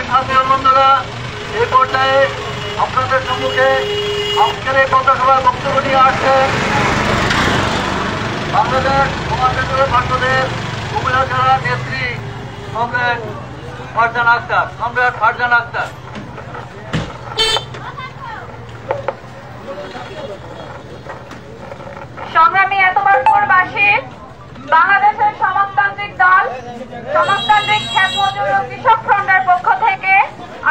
সাথী বন্ধুরা, এই পর্যায়ে আপনাদের সম্মুখে আজকের এই পথসভায় বক্তব্য নিয়ে আসছেন বাংলাদেশ সমাজের পরিষদের কুমিল্লা জেলার নেত্রী সম্রাট ফারজানা আক্তার। সংগ্রামী এতবারপুরবাসী, বাংলাদেশের সমাজতান্ত্রিক দল সমাজতান্ত্রিক ক্ষেত মজুর ও কৃষক ফ্রন্টের পক্ষ থেকে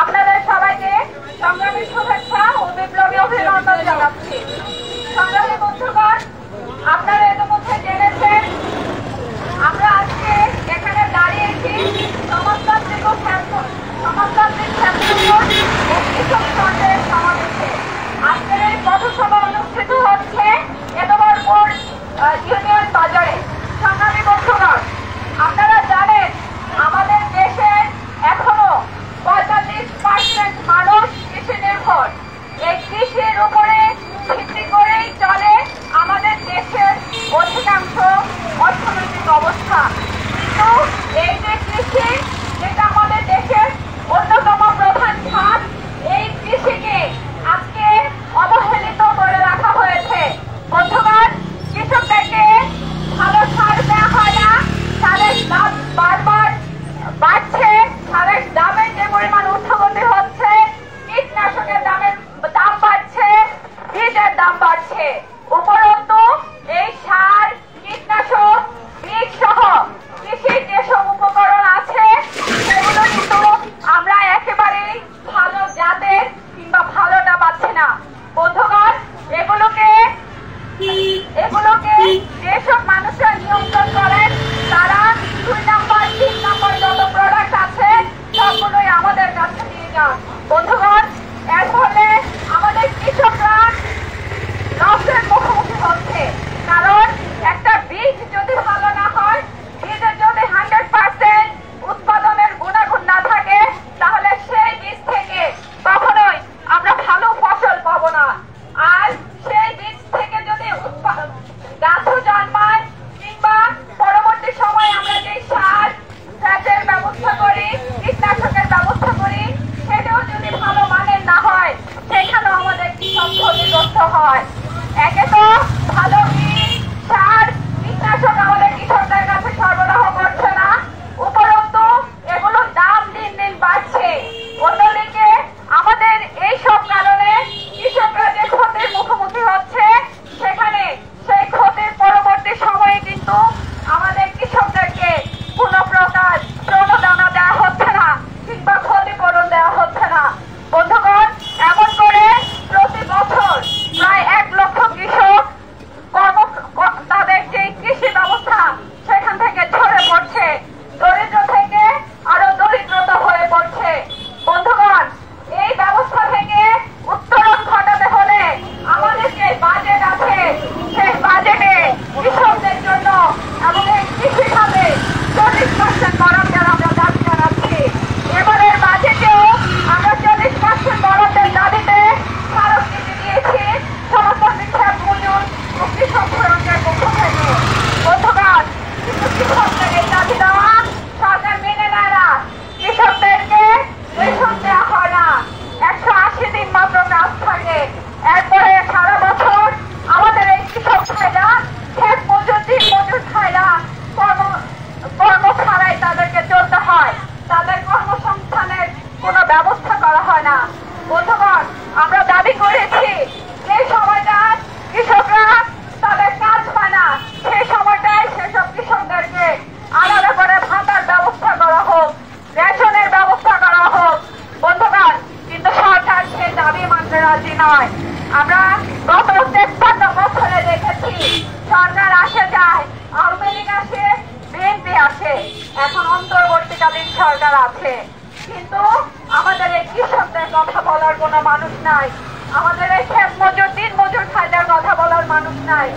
আপনাদের সবাইকে সংগ্রামী শুভেচ্ছা ও বিপ্লবী অভিনন্দন জানাচ্ছি। সংগ্রামী বন্ধুগণ, আপনারা ইতিমধ্যে জেনেছেন আমরা আজকে এখানে দাঁড়িয়েছি সমাজতান্ত্রিক ক্ষেত মজুর ও কৃষক ফ্রন্টের সমাবেশে। আজকের এই পথসভা অনুষ্ঠিত হচ্ছে এতবারপুর ইউনিয়ন বাজারে। সংগ্রামী বন্ধুগণ, আপনারা জানেন আমাদের দেশের এখনো 45% মানুষ কৃষি নির্ভর। এই কৃষির উপরে ভিত্তি করেই চলে আমাদের দেশের অধিকাংশ অর্থনৈতিক অবস্থা। কিন্তু এই যে কৃষি, যেটা আমাদের দেশের অন্যতম প্রধান খাত, এই কৃষিকে আজকে অবহেলিত করে রাখা হয়েছে। বন্ধুগণ, কৃষকদেরকে ভালো সার দেওয়া হয় না, সারের দাম বারবার বাড়ছে, সারের দামের যে পরিমাণ ঊর্ধ্বগতি হচ্ছে, কীটনাশকের দাম বাড়ছে, বীজের দাম বাড়ছে। উপরন্তু এই সার, কীটনাশক, বীজ সহ কৃষির যেসব উপকরণ আছে সেগুলো কিন্তু আমরা একেবারেই ভালো জাতের কিংবা ভালোটা পাচ্ছি না। বন্ধুগণ, এগুলোকে যেসব মানুষরা নিয়ন্ত্রণ করেন তারা 2 নাম্বার 3 নাম্বার যত প্রোডাক্ট আছে সবগুলোই আমাদের কাছে নিয়ে যান। বন্ধুগণ, এর ফলে আমাদের কৃষকরা লসের মুখোমুখি হচ্ছে। কারণ একটা বীজ যদি ভালো না হয়, বীজের যদি 100% উৎপাদনের গুণাগুণ না থাকে, তাহলে সেই বীজ থেকে কখনোই আমরা ভালো ফসল পাবো না। আর সেই বীজ থেকে যদি গাছও জন্মায় কিংবা পরবর্তী সময়ে আমরা যে সার, সেচের ব্যবস্থা করি, কীটনাশকের ব্যবস্থা করি, সেটাও যদি ভালো মানের না হয়, সেখানেও আমাদের কৃষক ক্ষতিগ্রস্ত হয়। একে তো ভালো বীজ, সার, কীটনাশক আমাদের কৃষকদের কাছে সরবরাহ করছে না, উপরন্তু এগুলোর দাম দিন দিন বাড়ছে। অন্যদিকে আমাদের এইসব কারণে কৃষকরা যে ক্ষতির মুখোমুখি হচ্ছে, সেখানে সেই ক্ষতির পরবর্তী সময়ে কিন্তু আমাদের কৃষকদেরকে কোনো প্রকার প্রণোদনা দেওয়া হচ্ছে না কিংবা ক্ষতিপূরণ দেওয়া হচ্ছে না। বন্ধুগণ, এমন করে প্রতি বছর প্রায় 1 লক্ষ কৃষক তাদের যে কৃষি ব্যবস্থা সেখান থেকে ঝরে পড়ছে, দরিদ্র থেকে আরো দরিদ্রতা হয়ে পড়ছে। বন্ধুগণ, এই ব্যবস্থা থেকে উত্তরণ ঘটাতে হলে আমাদের যে বাজেট আছে, সেই বাজেটে কৃষকদের জন্য এবং এই কৃষি খাতে 40% বরাদ্দের আমরা দাবি জানাচ্ছি। এবারের বাজেটেও আমরা 40% বরাদ্দের দাবিতে স্মারকলিপি দিয়েছি সমাজতান্ত্রিক ক্ষেত মজুর ও কৃষক ফ্রন্টের পক্ষ থেকে। বন্ধুগণ, কিন্তু কৃষকদের এই দাবি দেওয়া সরকার মেনে নেয় না। কৃষকদেরকে রেশন দেওয়া হয় না, 180 দিন মাত্র কাজ থাকে। এরপরে সারা বছর আমাদের এই কৃষক ভাইরা ক্ষেত মজুর, দিন মজুর ভাইরা কর্ম ছাড়াই তাদেরকে চলতে হয়, তাদের কর্মসংস্থানের কোনো ব্যবস্থা করা হয় না। বন্ধুগণ, আমরা দাবি করেছি যে সময়টা কৃষকরা তাদের কাজ পায় না, সেই সময়টায় সেসব কৃষকদেরকে আলাদা করে ভাতার ব্যবস্থা করা হোক, রেশনের ব্যবস্থা করা হোক। বন্ধুগণ, কিন্তু সরকার সেই দাবি মানতে রাজি নয়। আমরা গত 53 বছরে দেখেছি সরকার আসে যায়, আওয়ামী লীগ আসে, বিএনপি আসে, এখন অন্তর্বর্তীকালীন সরকার আছে, কিন্তু আমাদের এই কৃষকদের কথা বলার কোনো মানুষ নাই, আমাদের এই ক্ষেত মজুর, দিন মজুর ভাইদের কথা বলার মানুষ নাই।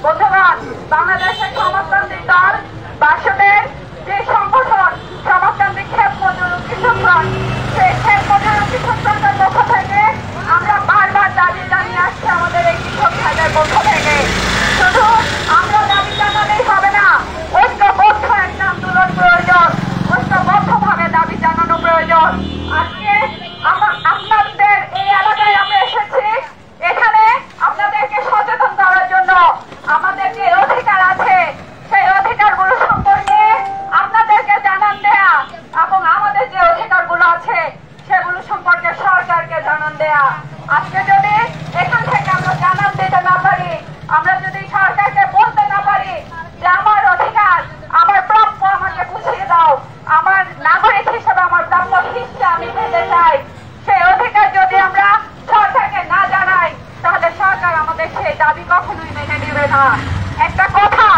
বন্ধুগণ, বাংলাদেশের সমাজতান্ত্রিক দল বাসদের যে সংগঠন সমাজতান্ত্রিক ক্ষেত মজুর ও কৃষক ফ্রন্ট, সেই ক্ষেত মজুর ও কৃষক ফ্রন্টের পক্ষ থেকে আমরা বারবার দাবি জানিয়ে আসছি আমাদের এই কৃষক ভাইদের পক্ষ থেকে। শুধু আমরা দাবি জানালেই হবে না, ঐক্যবদ্ধ একটা আন্দোলন প্রয়োজন, ঐক্যবদ্ধভাবে দাবি জানানো প্রয়োজন। আজকে আপনাদের এই এলাকায় আমরা এসেছি, এখানে আপনাদেরকে সচেতন করার জন্য। আমাদের যে অধিকার আছে সেই অধিকারগুলো সম্পর্কে আপনাদেরকে জানান দেয়া এবং আমাদের যে অধিকারগুলো আছে সেগুলো সম্পর্কে সরকারকে জানান দেয়া। আজকে যদি এখান থেকে আমরা জানান দিতে না পারি, আমরা যদি সরকারকে বলতে না পারি যে আমার অধিকার, আমার প্রাপ্য আমাকে বুঝিয়ে দাও, আমার নাগরিক হিসেবে আমার প্রাপ্য হিসেবে আমি পেতে চাই, সেই অধিকার যদি আমরা সরকারকে না জানাই তাহলে সরকার আমাদের সেই দাবি কখনোই মেনে নেবে না। একটা কথা,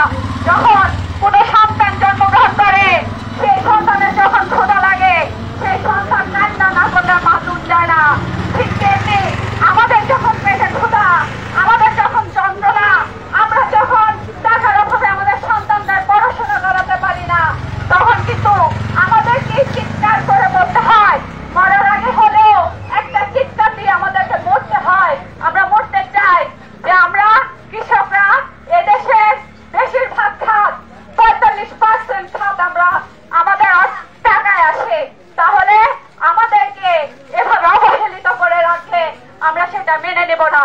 যখন কোনো সন্তান জন্মগ্রহণ করে সেই সন্তানের যখন ক্ষুধা লাগে সেই সন্তান কান্না না করলে মা দুধ যায় না। ঠিক তেমনি আমাদের যখন পেটে ক্ষুধা, আমাদের যখন যন্ত্রণা, আমরা যখন টাকার অভাবে আমাদের সন্তানদের পড়াশোনা করাতে পারি না, তখন কিন্তু আমাদেরকে চিৎকার করে বলতে হয়। মরার আগে হলেও একটা চিৎকার দিয়ে আমাদেরকে মরতে হয়। আমরা মরতে চাই যে আমরা কৃষকরা এদেশের বেশিরভাগ খাত 45% খাত আমরা আমাদের টাকায় আসে, তাহলে আমাদেরকে এভাবে অবহেলিত করে রাখলে আমরা সেটা মেনে নেব না।